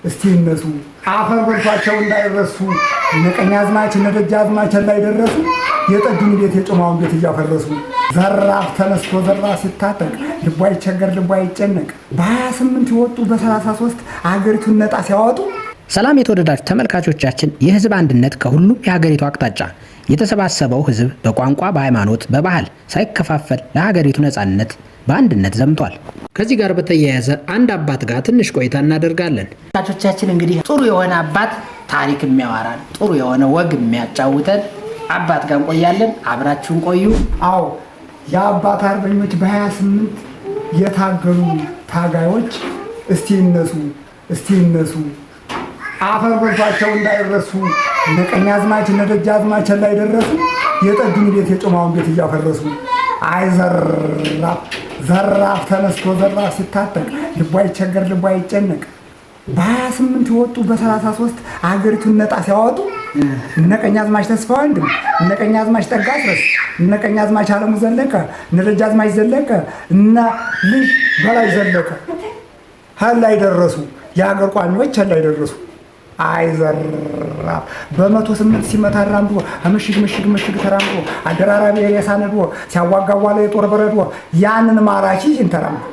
እስቲ እነሱ አፈር በልቷቸው እንዳይረሱ እነ ቀኛዝማች እነ ደጃዝማች ላይ ደረሱ። የጠጁን ቤት የጮማውን ቤት እያፈረሱ ዘራፍ ተነስቶ ዘራፍ ሲታጠቅ ልቧ ይቸገር ልቧ ይጨነቅ። በ28 የወጡ በ33 አገሪቱን ነጣ ሲያወጡ። ሰላም የተወደዳችሁ ተመልካቾቻችን፣ የህዝብ አንድነት ከሁሉም የሀገሪቱ አቅጣጫ የተሰባሰበው ህዝብ በቋንቋ በሃይማኖት በባህል ሳይከፋፈል ለሀገሪቱ ነጻነት በአንድነት ዘምቷል። ከዚህ ጋር በተያያዘ አንድ አባት ጋር ትንሽ ቆይታ እናደርጋለን። ተመልካቾቻችን እንግዲህ ጥሩ የሆነ አባት ታሪክ የሚያወራን ጥሩ የሆነ ወግ የሚያጫውተን አባት ጋር እንቆያለን። አብራችሁን ቆዩ። አዎ የአባት አርበኞች በ28 የታገሉ ታጋዮች እስቲ እነሱ አፈር በልቷቸው እንዳይረሱ እነ ቀኛዝማች እነ ደጃዝማች ላይ ደረሱ። የጠጁን ቤት የጮማውን ቤት እያፈረሱ አይ ዘራፍ ተነስቶ ዘራፍ ሲታጠቅ ልቧ ይቸገር ልቧ ይጨነቅ። በ28 የወጡ በ33 አገሪቱን ነጣ ሲያወጡ እነ ቀኛዝማች ተስፋ ወንድም እነ ቀኛዝማች ጠጋስረስ እነ ቀኛዝማች አለሙ ዘለቀ እነ ደጃዝማች ዘለቀ እነ ልጅ በላይ ዘለቀ ላይ ደረሱ። የሀገር ቋሚዎች ላይ ደረሱ። አይ ዘራፍ በ108 ሲመታ አራምዶ ምሽግ ተራምዶ አደራራቢ የሬሳ ነዶ ሲያዋጋዋ ላይ የጦር በረዶ ያንን ማራኪ እንተራምዶ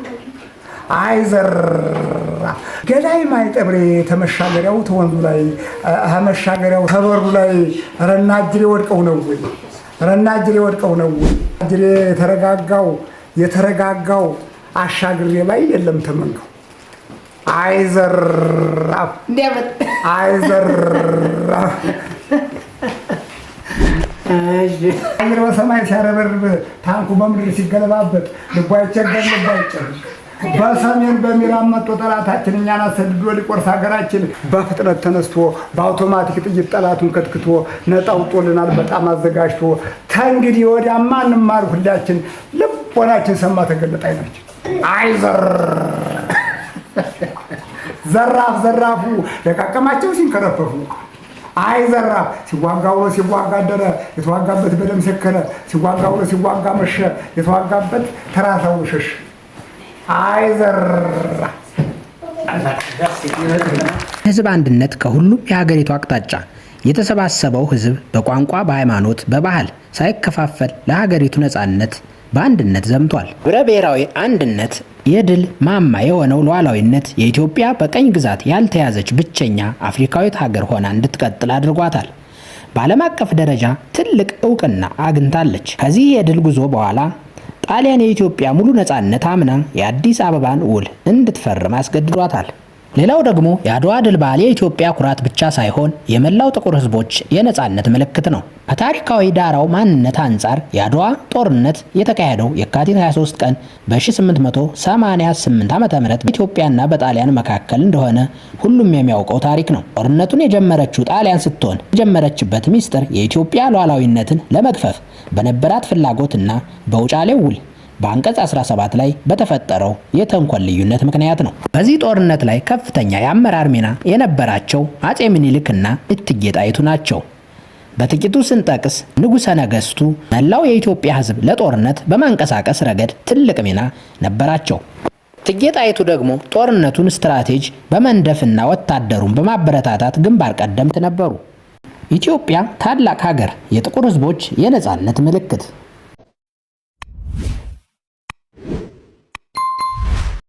አይ ዘራፍ ገዳይ ማይጠብሬ ተመሻገሪያው ተወንዙ ላይ መሻገሪያው ተበሩ ላይ ረናጅሬ ወድቀው ነው ወይ ረናጅሬ ወድቀው ነው ወይ አጅሬ የተረጋጋው አሻግሬ ላይ የለም ተመንገው አይ ዘራፍ አየር በሰማይ ሲያረበርብ ታንኩ በምድር ሲገለባበት ልቧ ይቸገር ልቧ ይጨነቅ። በሰሜን በሚራብ መጥቶ ጠላታችን እኛን አሰድዶ ሊቆርስ ሀገራችን በፍጥነት ተነስቶ በአውቶማቲክ ጥይት ጠላቱን ከትክቶ ነጣ አውጦልናል በጣም አዘጋጅቶ። ከእንግዲህ ወዲያ ማንማር ሁላችን ልቦናችን ሰማ ተገለጠ አይናችን። አይ ዘራፉ ደቃቀማቸው ሲንከረፈፉ አይ ዘራፍ ሲዋጋ ውሎ ሲዋጋ አደረ የተዋጋበት በደም ሰከረ። ሲዋጋ ውሎ ሲዋጋ መሸ የተዋጋበት ተራሳው ሸሽ። አይ ዘራፍ ህዝብ አንድነት ከሁሉም የሀገሪቱ አቅጣጫ የተሰባሰበው ህዝብ በቋንቋ በሃይማኖት በባህል ሳይከፋፈል ለሀገሪቱ ነጻነት በአንድነት ዘምቷል። ህብረ ብሔራዊ አንድነት የድል ማማ የሆነው ሉዓላዊነት የኢትዮጵያ በቀኝ ግዛት ያልተያዘች ብቸኛ አፍሪካዊት ሀገር ሆና እንድትቀጥል አድርጓታል። በዓለም አቀፍ ደረጃ ትልቅ እውቅና አግኝታለች። ከዚህ የድል ጉዞ በኋላ ጣሊያን የኢትዮጵያ ሙሉ ነጻነት አምና የአዲስ አበባን ውል እንድትፈርም አስገድዷታል። ሌላው ደግሞ የአድዋ ድል በዓል የኢትዮጵያ ኩራት ብቻ ሳይሆን የመላው ጥቁር ህዝቦች የነጻነት ምልክት ነው። ከታሪካዊ ዳራው ማንነት አንጻር የአድዋ ጦርነት የተካሄደው የካቲት 23 ቀን በ1888 ዓ.ም በኢትዮጵያና በጣሊያን መካከል እንደሆነ ሁሉም የሚያውቀው ታሪክ ነው። ጦርነቱን የጀመረችው ጣሊያን ስትሆን የጀመረችበት ሚስጥር የኢትዮጵያ ሉዓላዊነትን ለመግፈፍ በነበራት ፍላጎትና በውጫሌው ውል በአንቀጽ 17 ላይ በተፈጠረው የተንኮል ልዩነት ምክንያት ነው። በዚህ ጦርነት ላይ ከፍተኛ የአመራር ሚና የነበራቸው አጼ ምኒልክና እቴጌ ጣይቱ ናቸው። በጥቂቱ ስንጠቅስ ንጉሠ ነገሥቱ መላው የኢትዮጵያ ህዝብ ለጦርነት በማንቀሳቀስ ረገድ ትልቅ ሚና ነበራቸው። እቴጌ ጣይቱ ደግሞ ጦርነቱን ስትራቴጂ በመንደፍና ወታደሩን በማበረታታት ግንባር ቀደምት ነበሩ። ኢትዮጵያ ታላቅ ሀገር፣ የጥቁር ህዝቦች የነጻነት ምልክት